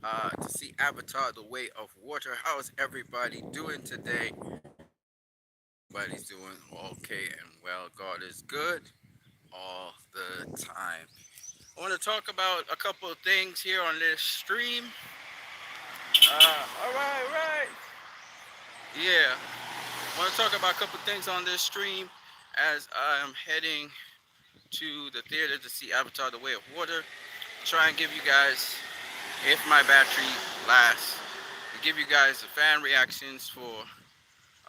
to see Avatar: The Way of Water. How is everybody doing today? Everybody's doing okay and well. God is good all the time. I want to talk about a couple of things here on this stream. All right. Yeah, I want to talk about a couple of things on this stream as I am heading to the theater to see Avatar: The Way of Water. Try and give you guys, if my battery lasts, give you guys the fan reactions for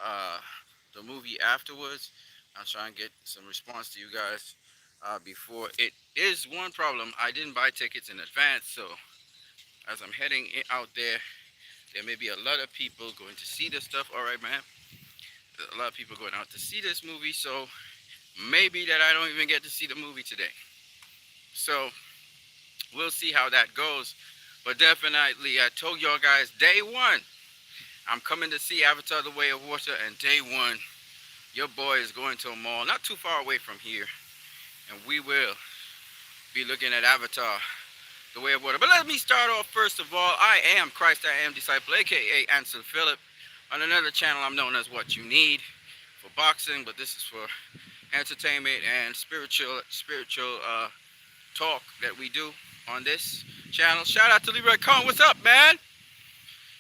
uh, the movie afterwards. I'll try and get some response to you guys before. It is one problem. I didn't buy tickets in advance, so as I'm heading out there, there may be a lot of people going to see this stuff. All right, man. There's a lot of people going out to see this movie, so maybe that I don't even get to see the movie today. So we'll see how that goes. But definitely, I told y'all guys day one, I'm coming to see Avatar: The Way of Water, and day one, your boy is going to a mall not too far away from here, and we will be looking at Avatar: The Way of Water. But let me start off first of all. I am Christ, I am Disciple, aka Ansel Phillip. On another channel, I'm known as What You Need for boxing, but this is for entertainment and spiritual talk that we do on this channel. Shout out to Leroy Kong. What's up, man?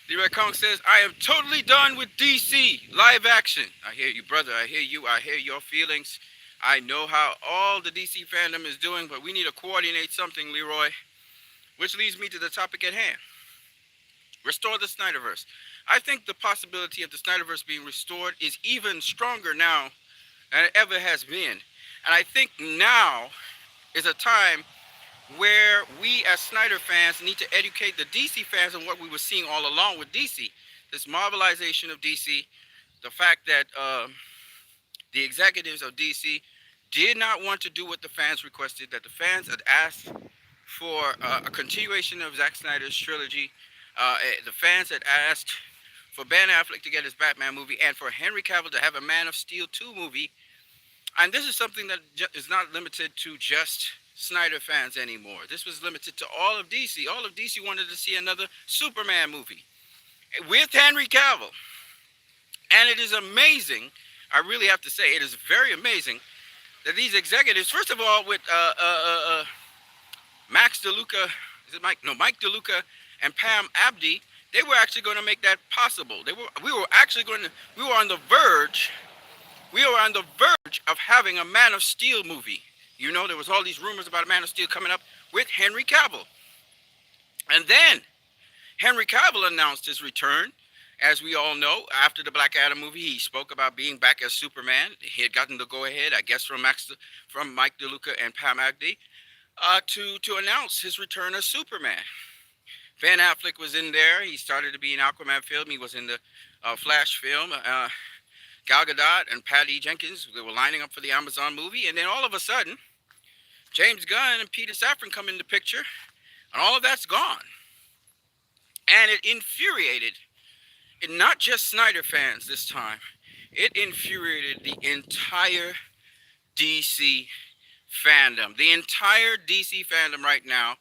Leroy Kong says, I am totally done with DC live action. I hear you, brother. I hear you. I hear your feelings. I know how all the DC fandom is doing, but we need to coordinate something, Leroy. Which leads me to the topic at hand. Restore the Snyderverse. I think the possibility of the Snyderverse being restored is even stronger now than it ever has been. And I think now is a time where we as Snyder fans need to educate the DC fans on what we were seeing all along with DC. This marvelization of DC, the fact that the executives of DC did not want to do what the fans requested, that the fans had asked for a continuation of Zack Snyder's trilogy. The fans had asked for Ben Affleck to get his Batman movie and for Henry Cavill to have a Man of Steel 2 movie. And this is something that is not limited to just Snyder fans anymore. This was limited to all of DC. All of DC wanted to see another Superman movie with Henry Cavill. And it is amazing, I really have to say, it is very amazing that these executives, first of all, with Max DeLuca, is it Mike? No, Mike DeLuca and Pam Abdi, they were actually going to make that possible. We were actually going to, we were on the verge, of having a Man of Steel movie. You know, there was all these rumors about a Man of Steel coming up with Henry Cavill. And then Henry Cavill announced his return. As we all know, after the Black Adam movie, he spoke about being back as Superman. He had gotten the go-ahead, I guess, from Mike DeLuca and Pam Abdi, to announce his return as Superman. Ben Affleck was in there. He started to be in Aquaman film. He was in the Flash film. Gal Gadot and Patty Jenkins, they were lining up for the Amazon movie. And then all of a sudden, James Gunn and Peter Safran come in the picture, and all of that's gone. And it infuriated, and not just Snyder fans this time, it infuriated the entire DC fandom. The entire DC fandom right now,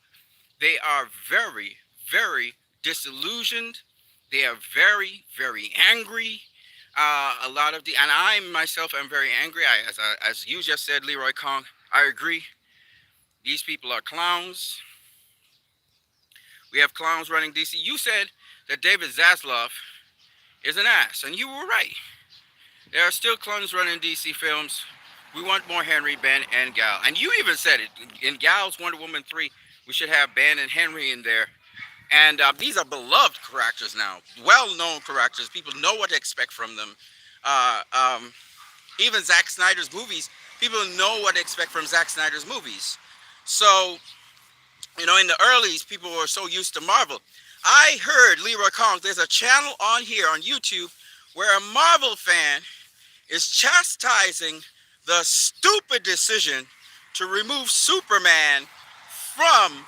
they are very, very disillusioned. They are very, very angry. A lot of and I myself am very angry. As you just said, Leroy Kong, I agree. These people are clowns. We have clowns running DC. You said that David Zaslav is an ass, and you were right. There are still clones running DC films. We want more Henry, Ben, and Gal. And you even said it. In Gal's Wonder Woman 3, we should have Ben and Henry in there. And these are beloved characters now, well-known characters. People know what to expect from them. Even Zack Snyder's movies, people know what to expect from Zack Snyder's movies. So, you know, in the earlys, people were so used to Marvel. I heard, Leroy Kong, there's a channel on here on YouTube where a Marvel fan is chastising the stupid decision to remove Superman from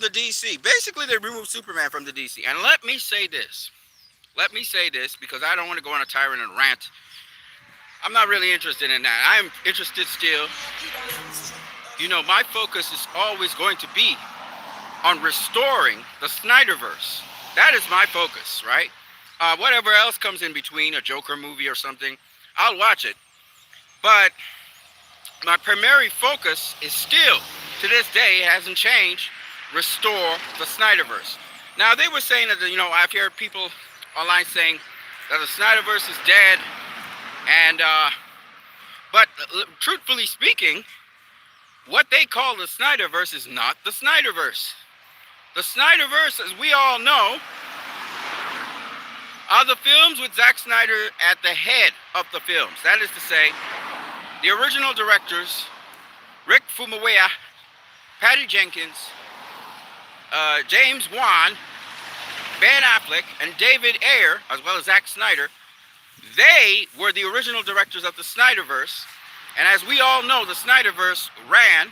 the DC. Basically, they removed Superman from the DC. And let me say this because I don't want to go on a tyrant and rant. I'm not really interested in that. I'm interested still. You know, my focus is always going to be on restoring the Snyderverse. That is my focus, right? Whatever else comes in between, a Joker movie or something, I'll watch it. But my primary focus is still, to this day, it hasn't changed, restore the Snyderverse. Now, they were saying that, I've heard people online saying that the Snyderverse is dead, and, but truthfully speaking, what they call the Snyderverse is not the Snyderverse. The Snyderverse, as we all know, are the films with Zack Snyder at the head of the films. That is to say, the original directors, Rick Famuyiwa, Patty Jenkins, James Wan, Ben Affleck, and David Ayer, as well as Zack Snyder, they were the original directors of the Snyderverse. And as we all know, the Snyderverse ran,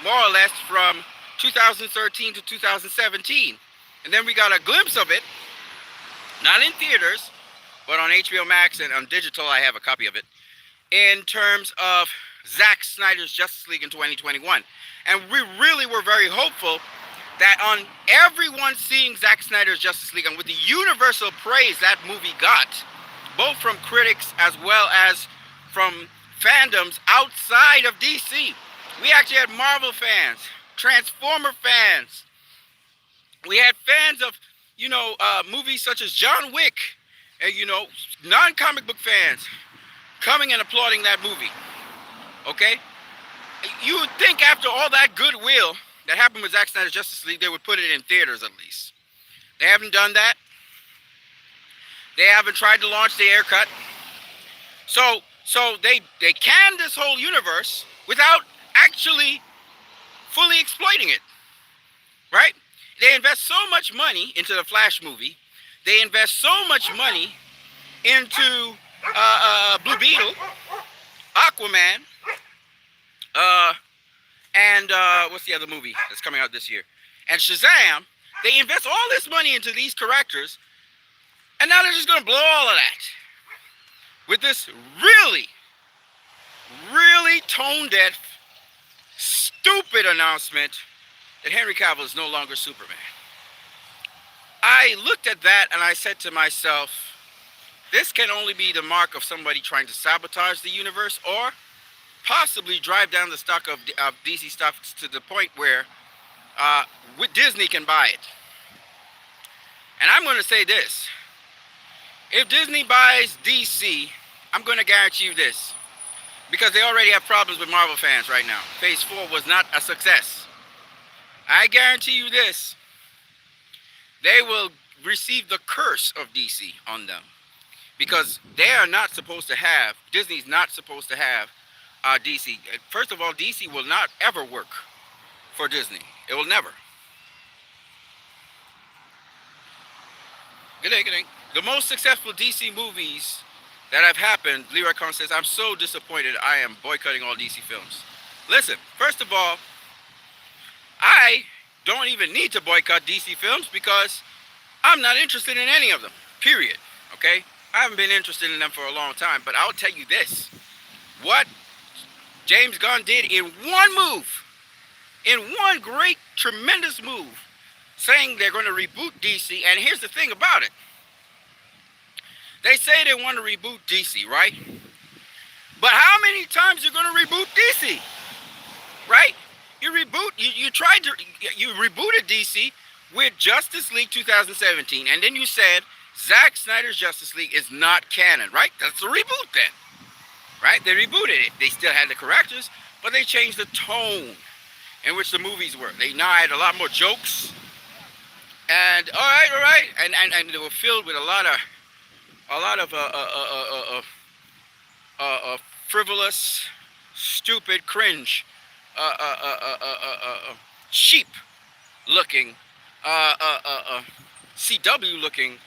more or less from 2013 to 2017. And then we got a glimpse of it, not in theaters, but on HBO Max and on digital. I have a copy of it, in terms of Zack Snyder's Justice League in 2021. And we really were very hopeful that on everyone seeing Zack Snyder's Justice League, and with the universal praise that movie got, both from critics as well as from fandoms outside of DC. We actually had Marvel fans, Transformer fans. We had fans of, movies such as John Wick, and, non-comic book fans coming and applauding that movie. Okay? You would think after all that goodwill that happened with Zack Snyder's Justice League, they would put it in theaters at least. They haven't done that. They haven't tried to launch the air cut. So they canned this whole universe without actually fully exploiting it, right? They invest so much money into the Flash movie. They invest so much money into Blue Beetle, Aquaman, and what's the other movie that's coming out this year? And Shazam. They invest all this money into these characters, and now they're just going to blow all of that with this really, really tone-deaf, stupid announcement that Henry Cavill is no longer Superman. I looked at that and I said to myself, this can only be the mark of somebody trying to sabotage the universe, or possibly drive down the stock of DC stuff to the point where Disney can buy it. And I'm going to say this. If Disney buys DC, I'm going to guarantee you this, because they already have problems with Marvel fans right now. Phase 4 was not a success. I guarantee you this. They will receive the curse of DC on them, because they are not supposed to have, Disney's not supposed to have DC. First of all, DC will not ever work for Disney. It will never. Good day, good day. The most successful DC movies that have happened, Leroy Khan says, I'm so disappointed I am boycotting all DC films. Listen, first of all, I don't even need to boycott DC films because I'm not interested in any of them, period, okay? I haven't been interested in them for a long time, but I'll tell you this. What James Gunn did in one move, in one great, tremendous move, saying they're going to reboot DC, and here's the thing about it. They say they want to reboot DC, right? But how many times you're going to reboot DC, right? You rebooted DC with Justice League 2017, and then you said Zack Snyder's Justice League is not canon, right? That's a reboot then, right? They rebooted it. They still had the characters, but they changed the tone in which the movies were. They now had a lot more jokes, and all right, and they were filled with a lot of frivolous, stupid, cringe, cheap-looking, CW-looking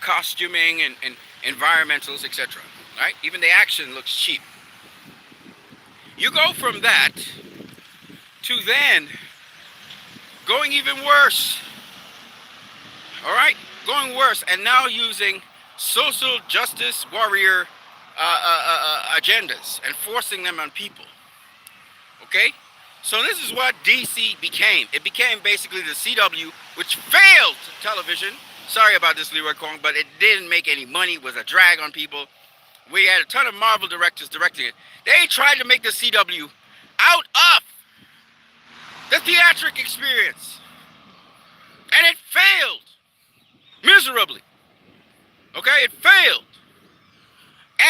costuming and environmentals, etc. Right? Even the action looks cheap. You go from that to then going even worse. All right? Going worse, and now using social justice warrior agendas and forcing them on people. Okay? So this is what DC became. It became basically the CW, which failed television. Sorry about this, Leroy Kong, but it didn't make any money. It was a drag on people. We had a ton of Marvel directors directing it. They tried to make the CW out of the theatric experience. And it failed miserably. Okay, it failed.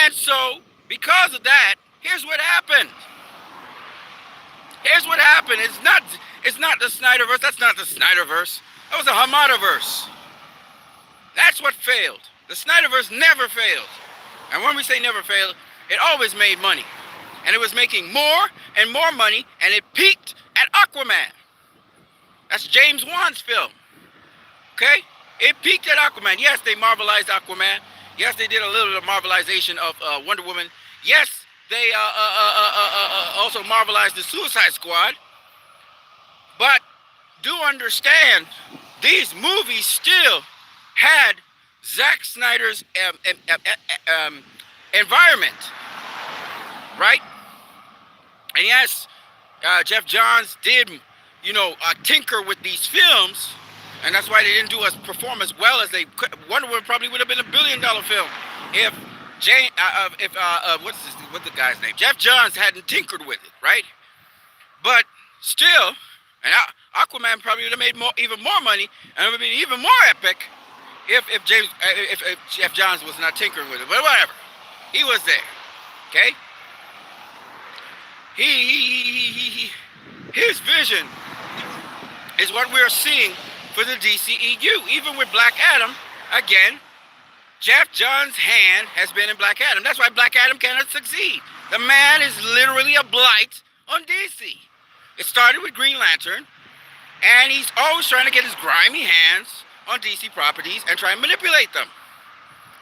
And so, because of that, here's what happened. Here's what happened. It's not the Snyderverse. That's not the Snyderverse. That was the Hamadaverse. That's what failed. The Snyderverse never failed. And when we say never failed, it always made money. And it was making more and more money, and it peaked at Aquaman. That's James Wan's film. Okay? It peaked at Aquaman. Yes, they Marvelized Aquaman. Yes, they did a little bit of Marvelization of Wonder Woman. Yes, they also Marvelized the Suicide Squad. But do understand, these movies still had Zack Snyder's environment, right? And yes, Jeff Johns did, tinker with these films, and that's why they didn't perform as well as they could. Wonder Woman probably would have been $1 billion film if what's the guy's name? Jeff Johns hadn't tinkered with it, right? But still, and Aquaman probably would have made even more money, and it would be even more epic if Jeff Johns was not tinkering with it. But whatever, he was there. Okay. His vision is what we're seeing for the DCEU. Even with Black Adam, again, Jeff Johns' hand has been in Black Adam. That's why Black Adam cannot succeed. The man is literally a blight on DC. It started with Green Lantern, and he's always trying to get his grimy hands on DC properties and try and manipulate them.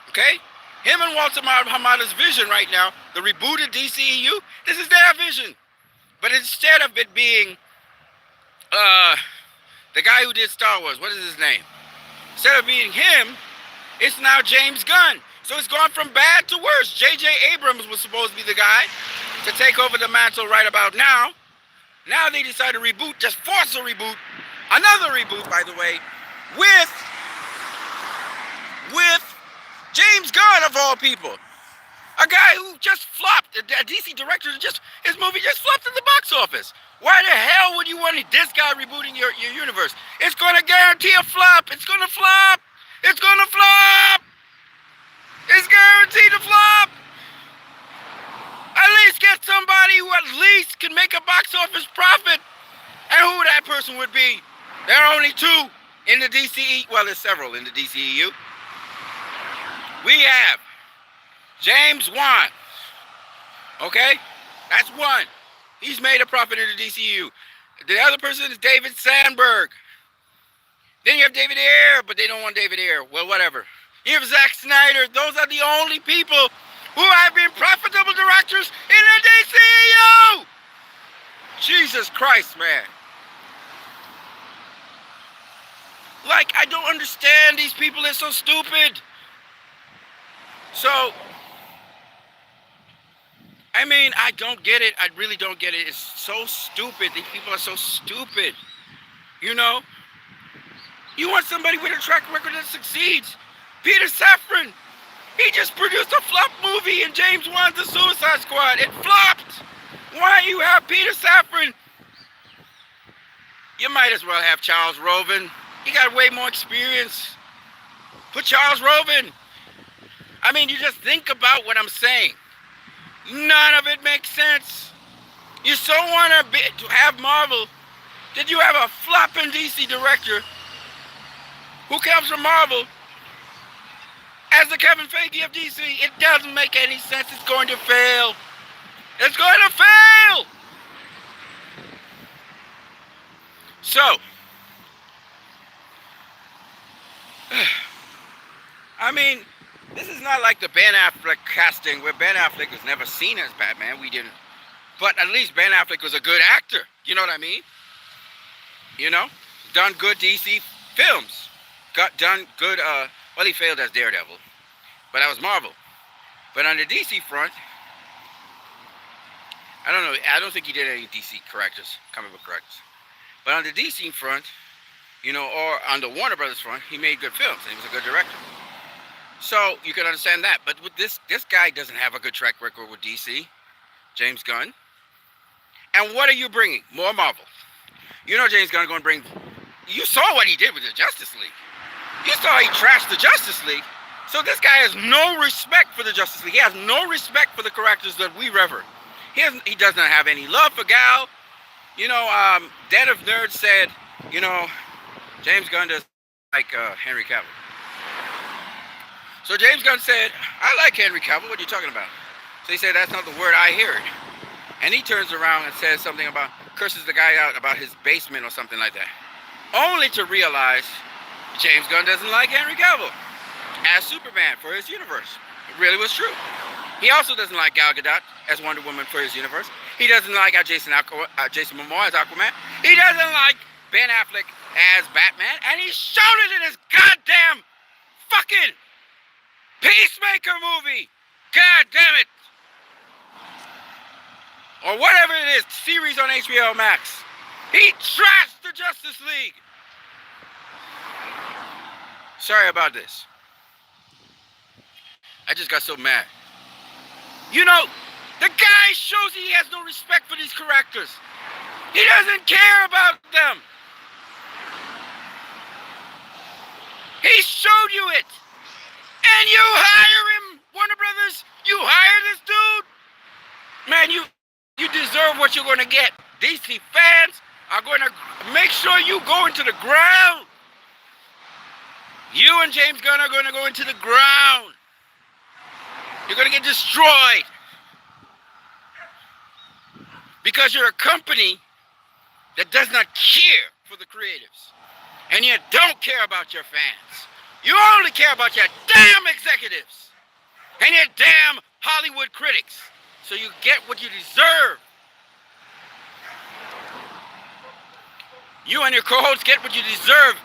Okay? Him and Walter Hamada's vision right now, the rebooted DCEU, this is their vision. But instead of it being the guy who did Star Wars, what is his name? Instead of being him, it's now James Gunn. So it's gone from bad to worse. J.J. Abrams was supposed to be the guy to take over the mantle right about now. Now they decide to reboot, just force a reboot. Another reboot, by the way, with James Gunn, of all people. A guy who just flopped, a DC director, his movie just flopped in the box office. Why the hell would you want this guy rebooting your universe? It's going to guarantee a flop. It's going to flop. It's going to flop. It's guaranteed to flop. At least get somebody who at least can make a box office profit. And who that person would be. There are only two in the DCE. Well, there's several in the DCEU. We have James Wan. Okay? That's one. He's made a profit in the DCU. The other person is David Sandberg. Then you have David Ayer, but they don't want David Ayer. Well, whatever. You have Zack Snyder. Those are the only people who have been profitable directors in the DCU. Jesus Christ, man. Like, I don't understand these people. They're so stupid. So, I mean, I don't get it. I really don't get it. It's so stupid. These people are so stupid. You know? You want somebody with a track record that succeeds. Peter Safran. He just produced a flop movie in James Wan's The Suicide Squad. It flopped. Why you have Peter Safran? You might as well have Charles Roven. He got way more experience. Put Charles Roven. I mean, you just think about what I'm saying. None of it makes sense. You so want to have Marvel. Did you have a flopping DC director who comes from Marvel as the Kevin Feige of DC? It doesn't make any sense. It's going to fail. It's going to fail. So, I mean, this is not like the Ben Affleck casting where Ben Affleck was never seen as Batman. We didn't. But at least Ben Affleck was a good actor. You know what I mean? You know? Done good DC films. Done good, well, he failed as Daredevil. But that was Marvel. But on the DC front, I don't know. I don't think he did any DC characters, comic book characters. But on the DC front, or on the Warner Brothers front, he made good films. And he was a good director. So you can understand that. But with this guy doesn't have a good track record with DC, James Gunn. And what are you bringing? More Marvel. James Gunn going to bring. You saw what he did with the Justice League. You saw he trashed the Justice League. So this guy has no respect for the Justice League. He has no respect for the characters that we revere. He doesn't have any love for Gal. Den of Nerds said, James Gunn doesn't like Henry Cavill. So James Gunn said, I like Henry Cavill. What are you talking about? So he said, that's not the word I heard. And he turns around and says something about, curses the guy out about his basement or something like that. Only to realize James Gunn doesn't like Henry Cavill as Superman for his universe. It really was true. He also doesn't like Gal Gadot as Wonder Woman for his universe. He doesn't like Jason Momoa as Aquaman. He doesn't like Ben Affleck as Batman. And he showed it in his goddamn fucking Peacemaker movie. God damn it. Or whatever it is, series on HBO Max. He trashed the Justice League. Sorry about this. I just got so mad. The guy shows he has no respect for these characters. He doesn't care about them. He showed you it. And you hire him, Warner Brothers. You hire this dude. Man, you deserve what you're going to get. DC fans are going to make sure you go into the ground. You and James Gunn are going to go into the ground. You're going to get destroyed. Because you're a company that does not care for the creatives. And you don't care about your fans. You only care about your damn executives. And your damn Hollywood critics. So you get what you deserve. You and your co-hosts get what you deserve.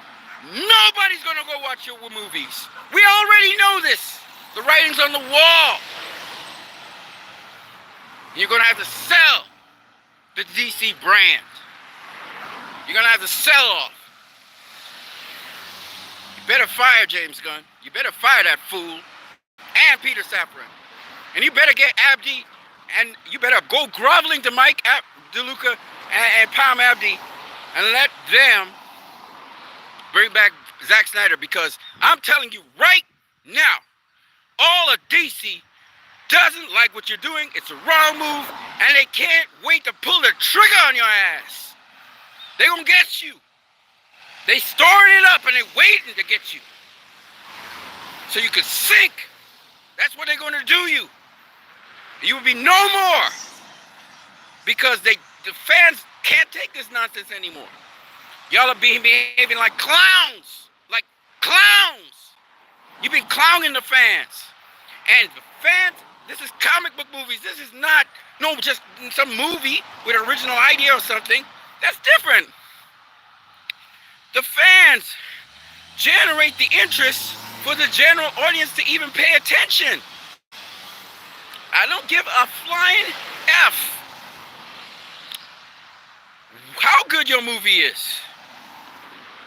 Nobody's going to go watch your movies. We already know this. The writing's on the wall. You're going to have to sell the DC brand. You're going to have to sell off. You better fire James Gunn. You better fire that fool and Peter Safran. And you better get Abdi, and you better go groveling to Mike DeLuca and Palm Abdi and let them bring back Zack Snyder, because I'm telling you right now, all of DC doesn't like what you're doing. It's a wrong move, and they can't wait to pull the trigger on your ass. They're going to get you. They storing it up, and they're waiting to get you. So you can sink. That's what they're going to do you. You will be no more. Because the fans can't take this nonsense anymore. Y'all are behaving like clowns. Like clowns. You've been clowning the fans. And the fans, this is comic book movies. This is not, just some movie with an original idea or something. That's different. The fans generate the interest for the general audience to even pay attention. I don't give a flying F how good your movie is.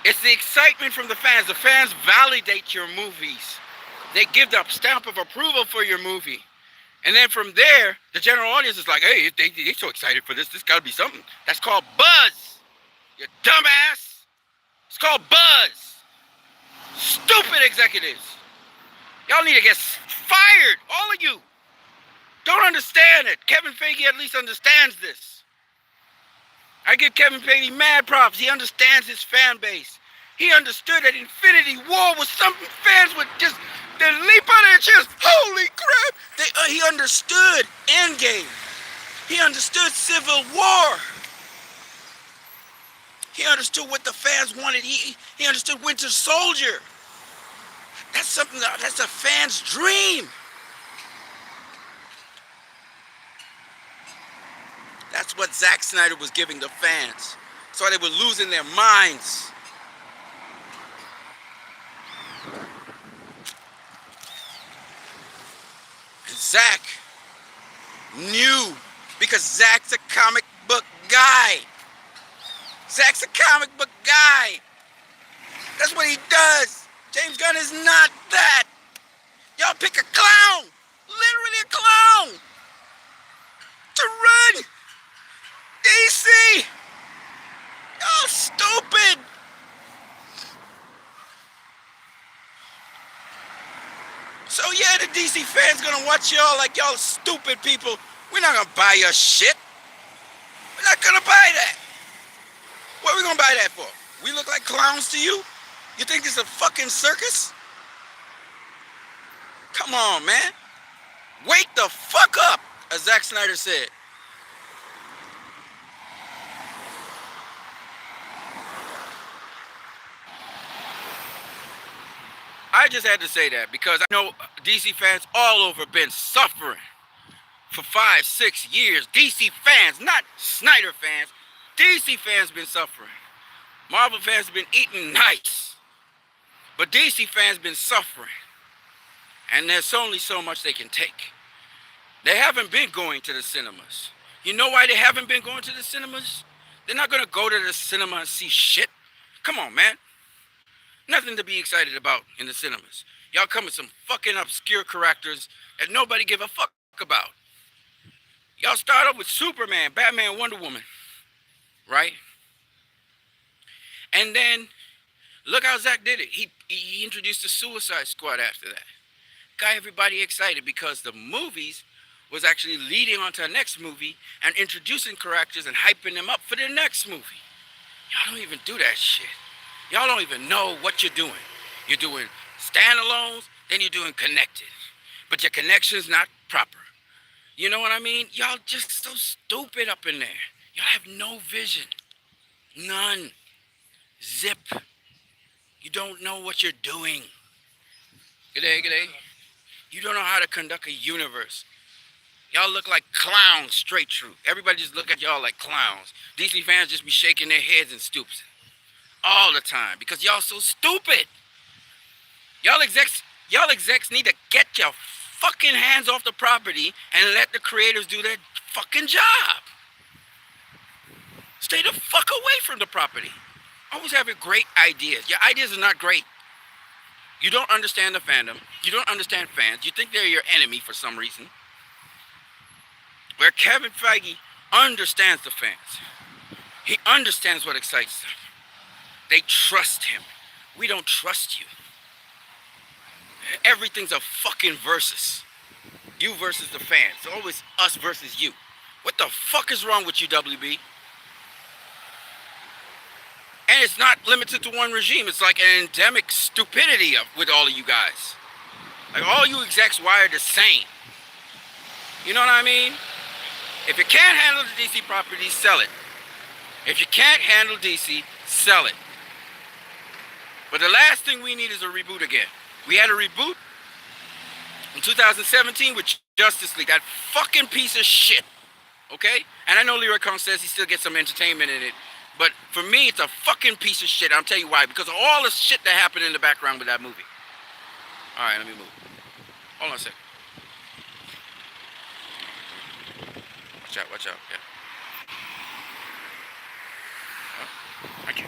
It's the excitement from the fans. The fans validate your movies. They give the stamp of approval for your movie. And then from there, the general audience is like, hey, they're so excited for this. This got to be something. That's called buzz. You dumbass. It's called buzz. Stupid executives. Y'all need to get fired. All of you. Don't understand it. Kevin Feige at least understands this. I give Kevin Feige mad props. He understands his fan base. He understood that Infinity War was something fans would just leap out of their chairs. Holy crap! He understood Endgame. He understood Civil War. He understood what the fans wanted. He understood Winter Soldier. That's something that's a fan's dream. That's what Zack Snyder was giving the fans. So they were losing their minds. And Zack knew because Zack's a comic book guy. Zack's a comic book guy. That's what he does. James Gunn is not that. Y'all pick a clown, literally a clown, to run DC. Y'all stupid. So yeah, the DC fans gonna watch y'all like y'all stupid people. We're not gonna buy your shit. We're not gonna buy that. What are we gonna buy that for? We look like clowns to you? You think this is a fucking circus? Come on, man. Wake the fuck up, as Zack Snyder said. I just had to say that because I know DC fans all over been suffering for 5, 6 years. DC fans, not Snyder fans. DC fans been suffering. Marvel fans have been eating nice. But DC fans been suffering. And there's only so much they can take. They haven't been going to the cinemas. You know why they haven't been going to the cinemas? They're not going to go to the cinema and see shit. Come on, man. Nothing to be excited about in the cinemas. Y'all come with some fucking obscure characters that nobody give a fuck about. Y'all start off with Superman, Batman, Wonder Woman, right? And then look how Zack did it. He introduced the Suicide Squad after that. Got everybody excited because the movies was actually leading on to the next movie and introducing characters and hyping them up for the next movie. Y'all don't even do that shit. Y'all don't even know what you're doing. You're doing standalones, then you're doing connected. But your connection's not proper. You know what I mean? Y'all just so stupid up in there. Y'all have no vision. None. Zip. You don't know what you're doing. Good day, good day. You don't know how to conduct a universe. Y'all look like clowns straight through. Everybody just look at y'all like clowns. DC fans just be shaking their heads and stoops all the time because y'all so stupid. Y'all execs need to get your fucking hands off the property and let the creators do their fucking job. Stay the fuck away from the property. Always having great ideas. Your ideas are not great. You don't understand the fandom. You don't understand fans. You think they're your enemy for some reason. Where Kevin Feige understands the fans. He understands what excites them. They trust him. We don't trust you. Everything's a fucking versus. You versus the fans. It's always us versus you. What the fuck is wrong with you, WB? And it's not limited to one regime. It's like an endemic stupidity with all of you guys. Like all you execs wired the same. You know what I mean? If you can't handle the DC property, sell it. If you can't handle DC, sell it. But the last thing we need is a reboot again. We had a reboot in 2017 with Justice League. That fucking piece of shit. Okay? And I know Leroy Cohn says he still gets some entertainment in it. But for me, it's a fucking piece of shit. I'll tell you why. Because of all the shit that happened in the background with that movie. Alright, let me move. Hold on a second. Watch out. Yeah. Oh, thank you.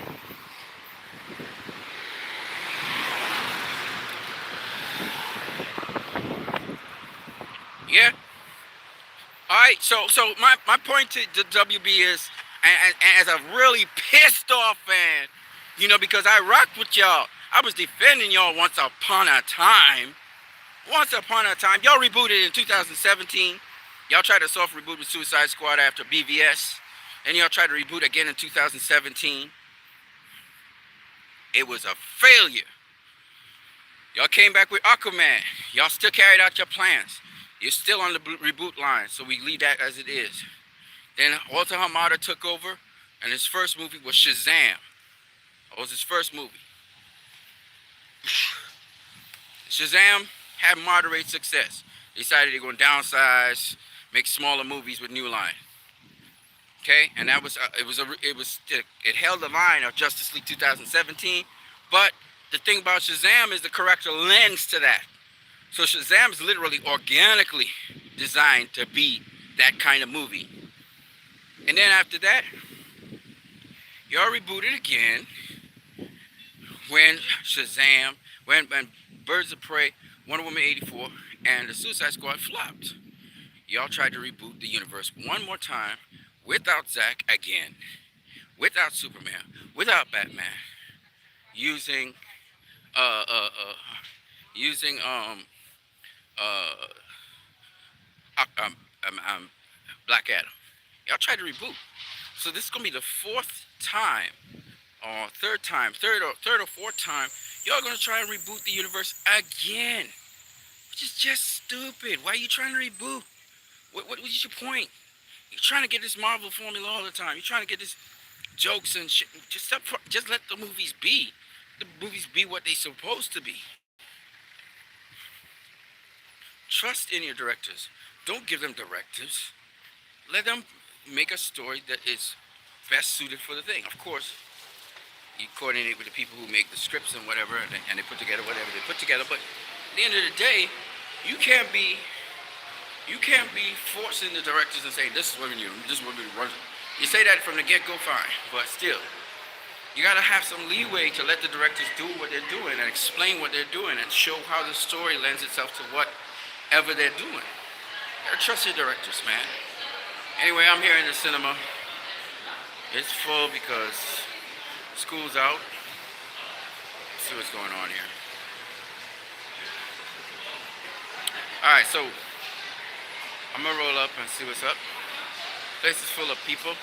Yeah. All right. So my point to the WB is, and as a really pissed off fan, you know, because I rocked with y'all. I was defending y'all once upon a time. Y'all rebooted in 2017. Y'all tried a soft reboot with Suicide Squad after BVS. And y'all tried to reboot again in 2017. It was a failure. Y'all came back with Aquaman. Y'all still carried out your plans. You're still on the reboot line, so we leave that as it is. Then Walter Hamada took over, and his first movie was Shazam. That was his first movie. Shazam had moderate success. They decided they're going to downsize, make smaller movies with New Line. Okay, and that was it held the line of Justice League 2017. But the thing about Shazam is the corrector lends to that. So Shazam is literally organically designed to be that kind of movie. And then after that, y'all rebooted again when Shazam, when Birds of Prey, Wonder Woman 84, and the Suicide Squad flopped. Y'all tried to reboot the universe one more time without Zack again, without Superman, without Batman, using uh uh uh using uh um, um Black Adam. Y'all tried to reboot. So this is gonna be the fourth time or third or fourth time y'all gonna try and reboot the universe again, which is just stupid. Why are you trying to reboot? What is your point? You're trying to get this Marvel formula all the time. You're trying to get this jokes and shit. Just let the movies be. The movies be what they supposed to be. Trust in your directors. Don't give them directives. Let them make a story that is best suited for the thing. Of course, you coordinate with the people who make the scripts and whatever, and they put together whatever they put together. But at the end of the day, you can't be you can't be forcing the directors and saying this is what we do, this is what we run. You say that from the get go, fine, but still, you gotta have some leeway to let the directors do what they're doing and explain what they're doing and show how the story lends itself to whatever they're doing. You gotta trust your directors, man. Anyway, I'm here in the cinema. It's full because school's out. Let's see what's going on here. All right, so I'm gonna roll up and see what's up. Place is full of people.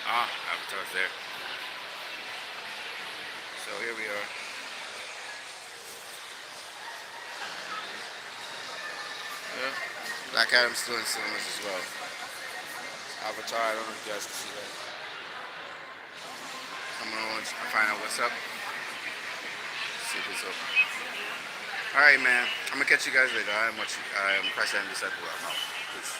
Ah, Avatar's there. So here we are. Yeah. Black Adam's still in cinemas as well. Avatar, I don't know if you guys can see that. I'm gonna find out what's up. See if it's open. All right, man. I'm gonna catch you guys later. I am Christ and disciple. I'm out. Peace.